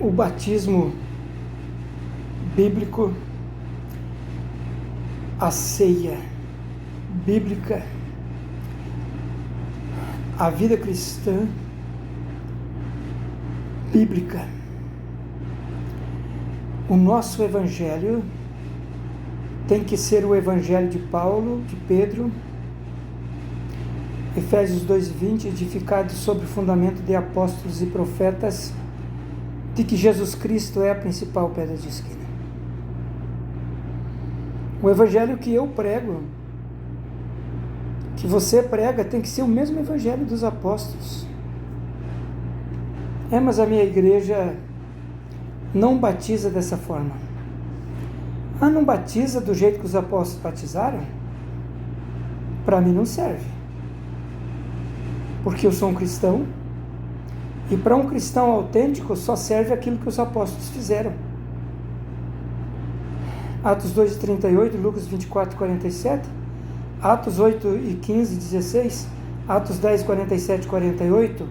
o batismo bíblico, a ceia bíblica, a vida cristã bíblica. O nosso evangelho tem que ser o evangelho de Paulo, de Pedro, Efésios 2:20, edificado sobre o fundamento de apóstolos e profetas, de que Jesus Cristo é a principal pedra de esquina. O evangelho que eu prego, que você prega, tem que ser o mesmo evangelho dos apóstolos. Mas a minha igreja não batiza dessa forma. Não batiza do jeito que os apóstolos batizaram? Para mim não serve. Porque eu sou um cristão, e para um cristão autêntico só serve aquilo que os apóstolos fizeram. Atos 2:38, Lucas 24:47, Atos 8:15-16, Atos 10:47-48,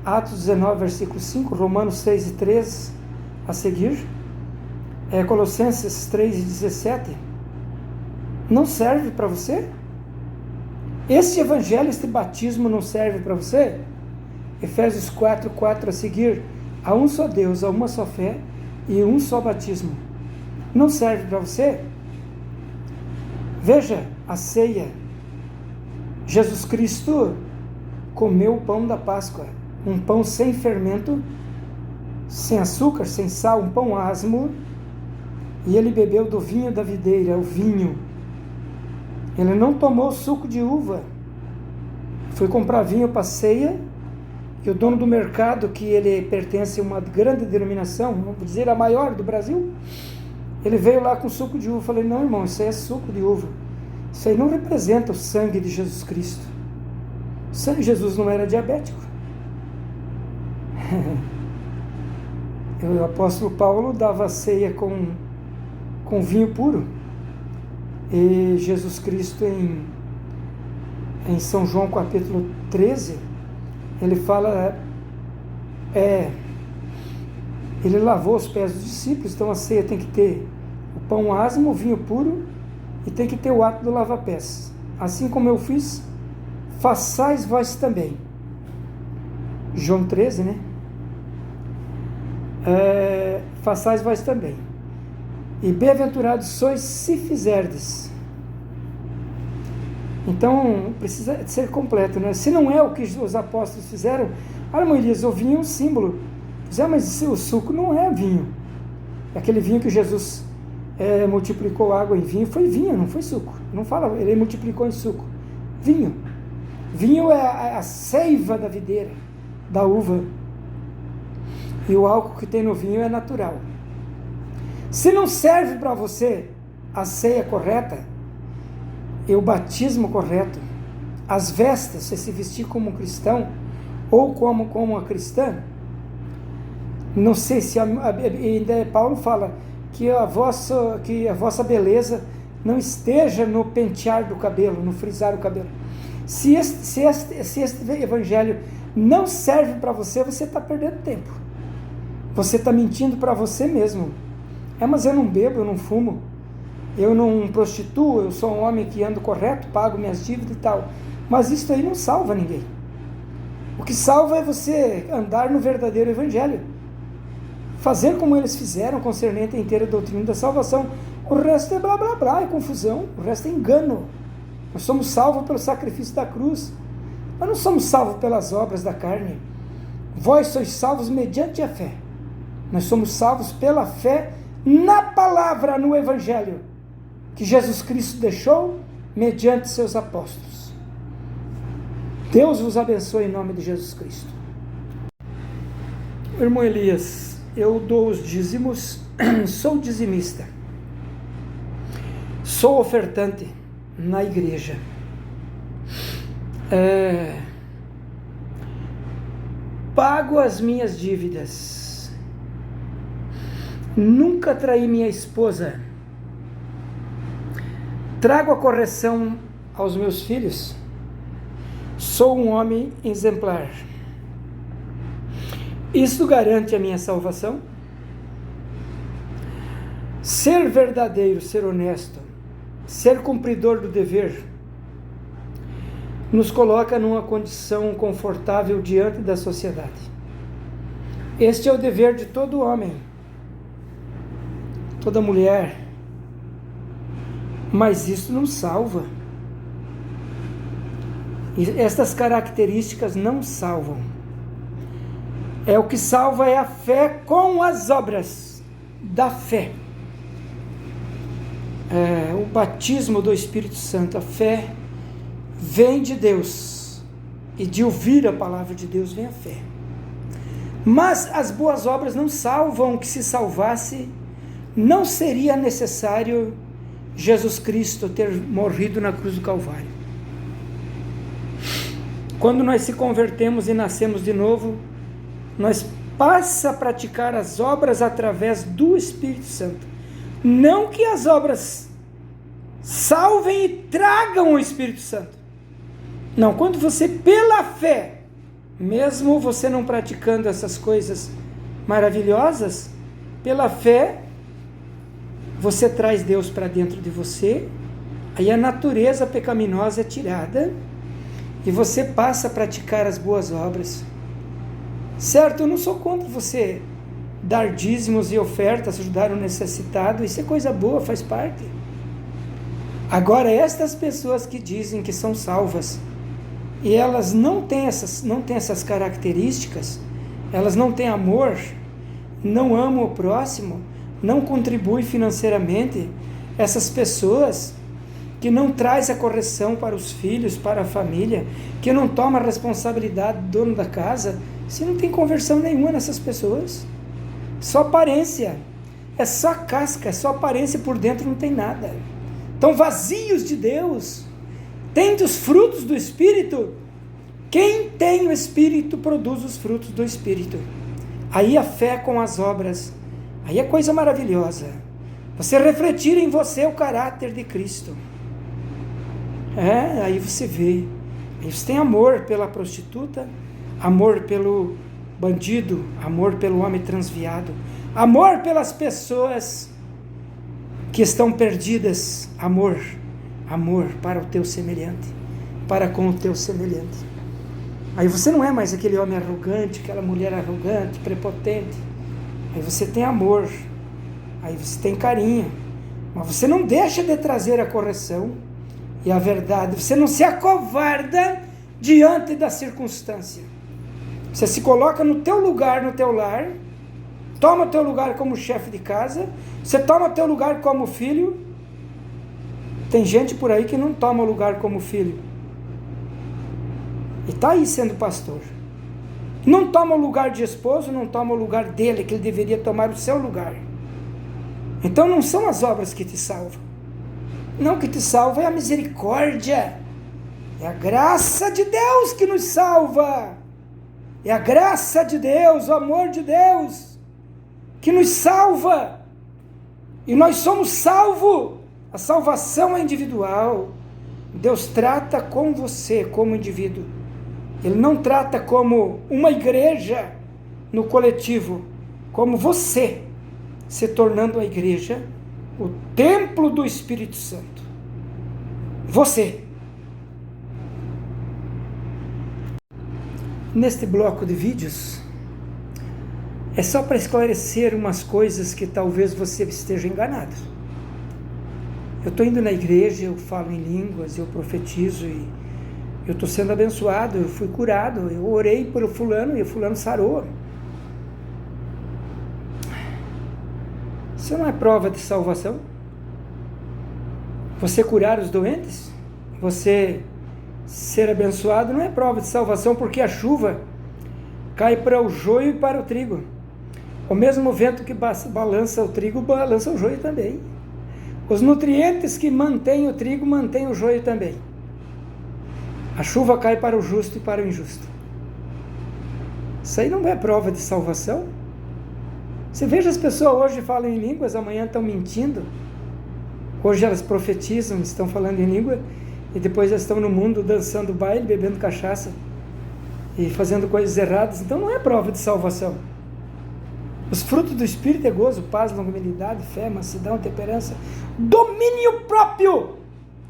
Atos 19, versículo 5, Romanos 6:13, a seguir, Colossenses 3:17, não serve para você? Este evangelho, este batismo não serve para você? Efésios 4:4 a seguir, há um só Deus, há uma só fé e um só batismo. Não serve para você? Veja, a ceia. Jesus Cristo comeu o pão da Páscoa, um pão sem fermento, sem açúcar, sem sal, um pão asmo, e ele bebeu do vinho da videira, o vinho. Ele não tomou suco de uva. Foi comprar vinho para a ceia, e o dono do mercado, que ele pertence a uma grande denominação, vamos dizer a maior do Brasil, ele veio lá com suco de uva. Eu falei, não, irmão, isso aí é suco de uva. Isso aí não representa o sangue de Jesus Cristo. O sangue de Jesus não era diabético. O apóstolo Paulo dava ceia com vinho puro. E Jesus Cristo, em São João capítulo 13, ele fala, ele lavou os pés dos discípulos. Então a ceia tem que ter o pão asmo, o vinho puro, e tem que ter o ato do lava-pés. Assim como eu fiz, façais vós também. João 13, né? Façais vós também. E bem-aventurados sois se fizerdes. Então, precisa ser completo, né? Se não é o que os apóstolos fizeram, irmão Elias, o vinho é um símbolo. Mas o suco não é vinho. Aquele vinho que Jesus multiplicou água em vinho, foi vinho, não foi suco. Não fala, ele multiplicou em suco. Vinho. Vinho é a seiva da videira, da uva. E o álcool que tem no vinho é natural. Se não serve para você a ceia correta, e o batismo correto, as vestes, você se vestir como um cristão, ou como uma cristã, não sei se ainda Paulo fala que a vossa beleza não esteja no pentear do cabelo, no frisar o cabelo. Se este evangelho não serve para você, você está perdendo tempo. Você está mentindo para você mesmo. Mas eu não bebo, eu não fumo, eu não prostituo, eu sou um homem que ando correto, pago minhas dívidas e tal. Mas isso aí não salva ninguém. O que salva é você andar no verdadeiro evangelho. Fazer como eles fizeram, concernente à inteira doutrina da salvação. O resto é blá blá blá, é confusão, o resto é engano. Nós somos salvos pelo sacrifício da cruz. Nós não somos salvos pelas obras da carne. Vós sois salvos mediante a fé. Nós somos salvos pela fé na palavra, no evangelho, que Jesus Cristo deixou mediante seus apóstolos. Deus vos abençoe em nome de Jesus Cristo. Irmão Elias, eu dou os dízimos, sou dizimista, sou ofertante na igreja, pago as minhas dívidas, nunca traí minha esposa, trago a correção aos meus filhos, sou um homem exemplar. Isso garante a minha salvação? Ser verdadeiro, ser honesto, ser cumpridor do dever, nos coloca numa condição confortável diante da sociedade. Este é o dever de todo homem, toda mulher, mas isso não salva. E estas características não salvam. O que salva é a fé com as obras da fé. O batismo do Espírito Santo, a fé vem de Deus, e de ouvir a palavra de Deus vem a fé. Mas as boas obras não salvam. Que se salvasse, não seria necessário Jesus Cristo ter morrido na cruz do Calvário. Quando nós se convertemos e nascemos de novo, nós passa a praticar as obras através do Espírito Santo. Não que as obras salvem e tragam o Espírito Santo. Não, quando você, pela fé, mesmo você não praticando essas coisas maravilhosas, pela fé, você traz Deus para dentro de você, aí a natureza pecaminosa é tirada, e você passa a praticar as boas obras. Certo, eu não sou contra você dar dízimos e ofertas, ajudar o necessitado, isso é coisa boa, faz parte. Agora, estas pessoas que dizem que são salvas, e elas não têm essas características, elas não têm amor, não amam o próximo, não contribuem financeiramente, essas pessoas que não traz a correção para os filhos, para a família, que não toma a responsabilidade do dono da casa, você não tem conversão nenhuma nessas pessoas. Só aparência, é só casca, é só aparência, por dentro não tem nada. Estão vazios de Deus. Tendo os frutos do Espírito. Quem tem o Espírito produz os frutos do Espírito. Aí a fé com as obras, aí é coisa maravilhosa. Você refletir em você o caráter de Cristo. Aí você vê, aí você tem amor pela prostituta, amor pelo bandido, amor pelo homem transviado, amor pelas pessoas que estão perdidas, amor para o teu semelhante, para com o teu semelhante. Aí você não é mais aquele homem arrogante, aquela mulher arrogante, prepotente. Aí você tem amor, aí você tem carinho, mas você não deixa de trazer a correção e a verdade. Você não se acovarda diante da circunstância. Você se coloca no teu lugar, no teu lar, toma o teu lugar como chefe de casa, você toma o teu lugar como filho. Tem gente por aí que não toma o lugar como filho, e está aí sendo pastor. Não toma o lugar de esposo, não toma o lugar dele, que ele deveria tomar o seu lugar. Então não são as obras que te salvam. Não, o que te salva é a misericórdia, é a graça de Deus que nos salva. É a graça de Deus, o amor de Deus que nos salva. E nós somos salvos. A salvação é individual. Deus trata com você como indivíduo. Ele não trata como uma igreja no coletivo, como você, se tornando a igreja, o templo do Espírito Santo. Você. Neste bloco de vídeos, é só para esclarecer umas coisas que talvez você esteja enganado. Eu estou indo na igreja, eu falo em línguas, eu profetizo e eu estou sendo abençoado, eu fui curado, eu orei pelo fulano e o fulano sarou. Isso não é prova de salvação? Você curar os doentes? Você ser abençoado não é prova de salvação, porque a chuva cai para o joio e para o trigo. O mesmo vento que balança o trigo, balança o joio também. Os nutrientes que mantêm o trigo, mantêm o joio também. A chuva cai para o justo e para o injusto. Isso aí não é prova de salvação? Você veja, as pessoas hoje falam em línguas, amanhã estão mentindo. Hoje elas profetizam, estão falando em língua, e depois elas estão no mundo dançando baile, bebendo cachaça e fazendo coisas erradas. Então não é prova de salvação. Os frutos do Espírito é gozo, paz, longanimidade, fé, mansidão, temperança, domínio próprio.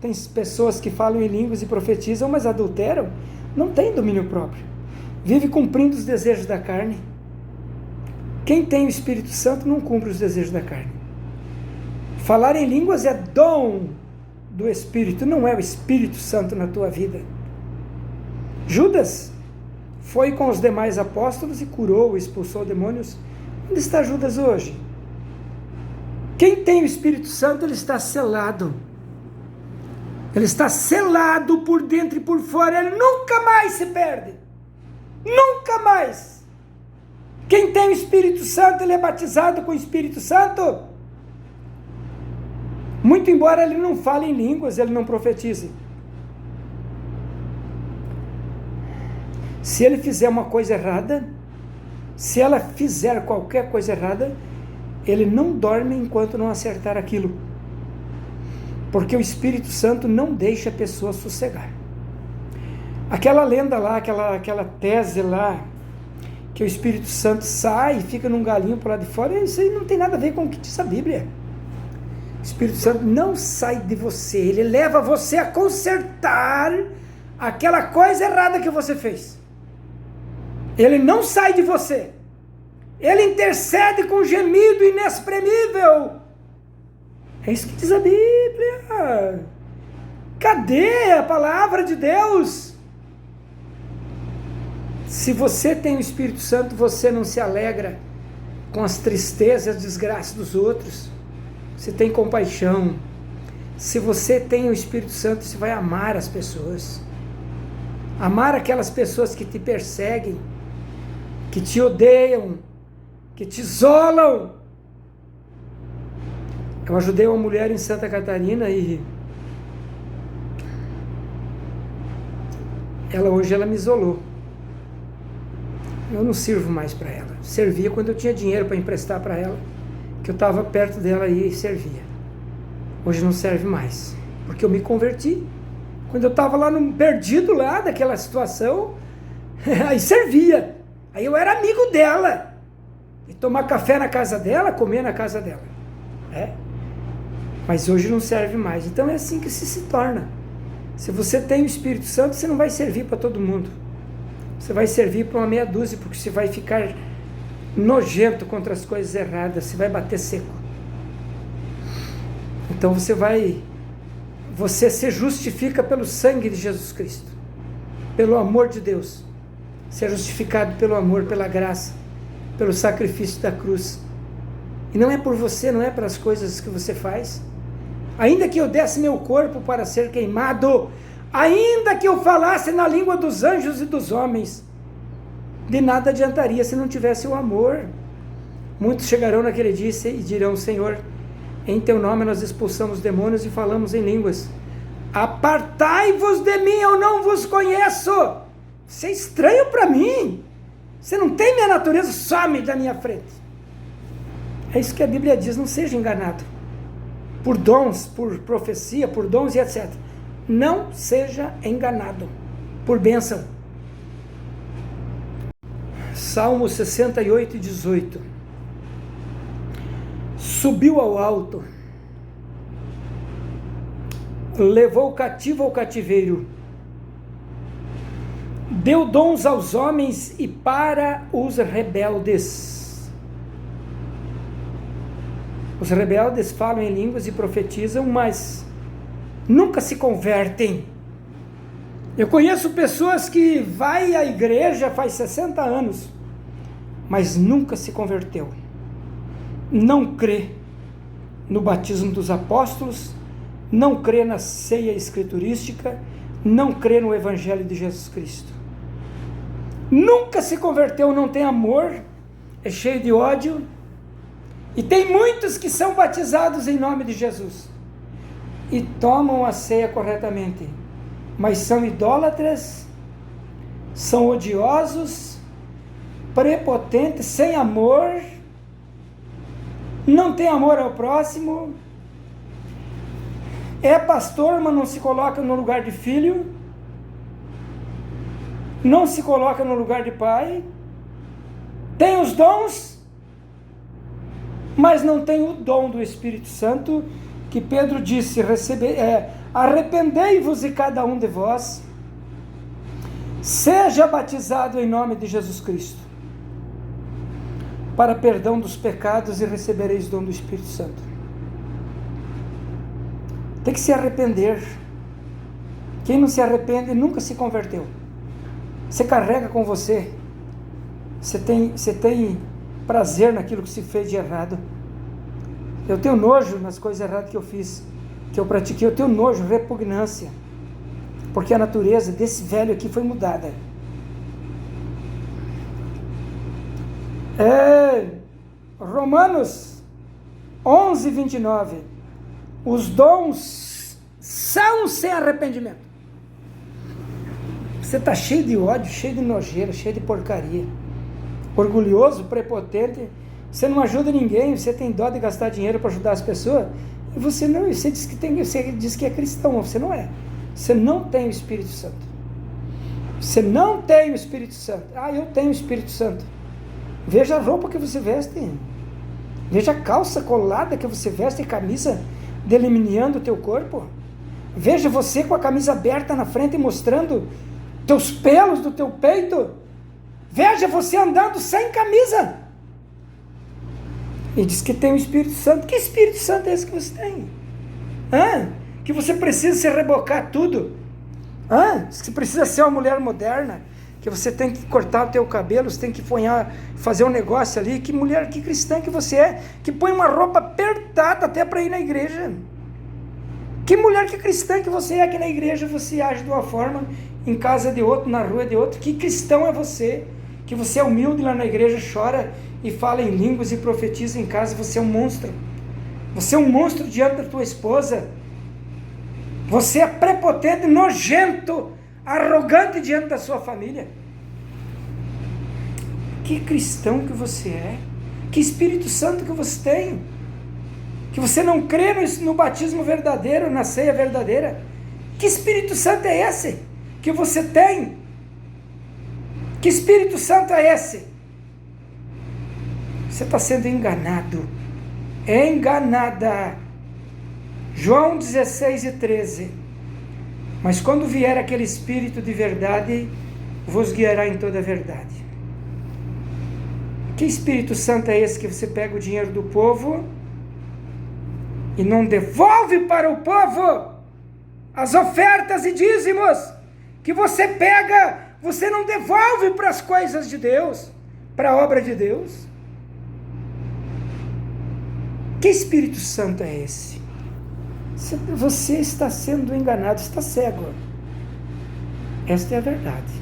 Tem pessoas que falam em línguas e profetizam, mas adulteram, não tem domínio próprio. Vive cumprindo os desejos da carne. Quem tem o Espírito Santo não cumpre os desejos da carne. Falar em línguas é dom do Espírito, não é o Espírito Santo na tua vida. Judas foi com os demais apóstolos e curou, expulsou demônios. Onde está Judas hoje? Quem tem o Espírito Santo, ele está selado. Ele está selado por dentro e por fora, ele nunca mais se perde. Nunca mais. Quem tem o Espírito Santo, ele é batizado com o Espírito Santo. Muito embora ele não fale em línguas, ele não profetize. Se ele fizer uma coisa errada, se ela fizer qualquer coisa errada, ele não dorme enquanto não acertar aquilo. Porque o Espírito Santo não deixa a pessoa sossegar. Aquela lenda lá, aquela tese lá, que o Espírito Santo sai e fica num galinho para lá de fora, isso aí não tem nada a ver com o que diz a Bíblia. O Espírito Santo não sai de você, ele leva você a consertar aquela coisa errada que você fez. Ele não sai de você. Ele intercede com gemido inexprimível. É isso que diz a Bíblia. Cadê a palavra de Deus? Se você tem o Espírito Santo, você não se alegra com as tristezas e as desgraças dos outros. Você tem compaixão. Se você tem o Espírito Santo, você vai amar as pessoas. Amar aquelas pessoas que te perseguem, que te odeiam, que te isolam. Eu ajudei uma mulher em Santa Catarina e hoje ela me isolou. Eu não sirvo mais para ela. Servia quando eu tinha dinheiro para emprestar para ela, que eu estava perto dela e servia. Hoje não serve mais, porque eu me converti. Quando eu estava lá perdido lá daquela situação, aí servia. Aí eu era amigo dela. E tomar café na casa dela, comer na casa dela. Mas hoje não serve mais. Então é assim que se torna. Se você tem o Espírito Santo, você não vai servir para todo mundo. Você vai servir para uma meia dúzia, porque você vai ficar nojento contra as coisas erradas, você vai bater seco. Então você se justifica pelo sangue de Jesus Cristo, pelo amor de Deus. Você é justificado pelo amor, pela graça, pelo sacrifício da cruz. E não é por você, não é pelas coisas que você faz. Ainda que eu desse meu corpo para ser queimado, ainda que eu falasse na língua dos anjos e dos homens, de nada adiantaria se não tivesse o amor. Muitos chegarão naquele dia e dirão: Senhor, em teu nome nós expulsamos demônios e falamos em línguas. Apartai-vos de mim, eu não vos conheço. Você é estranho para mim. Você não tem minha natureza, some da minha frente. É isso que a Bíblia diz: não seja enganado por dons, por profecia, por dons e etc. Não seja enganado por bênção. Salmo 68, 18. Subiu ao alto, levou o cativo ao cativeiro, deu dons aos homens e para os rebeldes. Os rebeldes falam em línguas e profetizam, mas nunca se convertem. Eu conheço pessoas que vai à igreja faz 60 anos, mas nunca se converteu. Não crê no batismo dos apóstolos, não crê na ceia escriturística, não crê no evangelho de Jesus Cristo. Nunca se converteu, não tem amor, é cheio de ódio. E tem muitos que são batizados em nome de Jesus e tomam a ceia corretamente, mas são idólatras, são odiosos, prepotentes, sem amor, não tem amor ao próximo, é pastor, mas não se coloca no lugar de filho, não se coloca no lugar de pai, tem os dons, mas não tem o dom do Espírito Santo, que Pedro disse, arrependei-vos e cada um de vós, seja batizado em nome de Jesus Cristo, para perdão dos pecados, e recebereis o dom do Espírito Santo. Tem que se arrepender. Quem não se arrepende nunca se converteu. Você carrega com você, você tem prazer naquilo que se fez de errado. Eu tenho nojo nas coisas erradas que eu fiz, que eu pratiquei. Eu tenho nojo, repugnância, porque a natureza desse velho aqui foi mudada. Romanos 11, 29. Os dons são sem arrependimento. Você está cheio de ódio, cheio de nojeira, cheio de porcaria, orgulhoso, prepotente, você não ajuda ninguém, você tem dó de gastar dinheiro para ajudar as pessoas, e você diz que é cristão, você não é. Você não tem o Espírito Santo. Você não tem o Espírito Santo. Eu tenho o Espírito Santo. Veja a roupa que você veste, veja a calça colada que você veste, camisa delineando o teu corpo. Veja você com a camisa aberta na frente, mostrando teus pelos do teu peito. Veja você andando sem camisa. E diz que tem o Espírito Santo. Que Espírito Santo é esse que você tem? Que você precisa se rebocar tudo? Diz que você precisa ser uma mulher moderna, que você tem que cortar o teu cabelo, você tem que fazer um negócio ali. Que mulher, que cristã que você é, que põe uma roupa apertada até para ir na igreja? Que mulher, que cristã que você é, que na igreja você age de uma forma, em casa de outro, na rua de outro? Que cristão é você? Que você é humilde lá na igreja, chora e fala em línguas e profetiza em casa. Você é um monstro. Você é um monstro diante da tua esposa. Você é prepotente, nojento, arrogante diante da sua família. Que cristão que você é? Que Espírito Santo que você tem? Que você não crê no batismo verdadeiro, na ceia verdadeira? Que Espírito Santo é esse que você tem? Que Espírito Santo é esse? Você está sendo enganado. Enganada. João 16 e 13. Mas quando vier aquele Espírito de verdade, vos guiará em toda a verdade. Que Espírito Santo é esse que você pega o dinheiro do povo e não devolve para o povo? As ofertas e dízimos que você pega, você não devolve para as coisas de Deus, para a obra de Deus. Que Espírito Santo é esse? Você está sendo enganado, está cego. Esta é a verdade.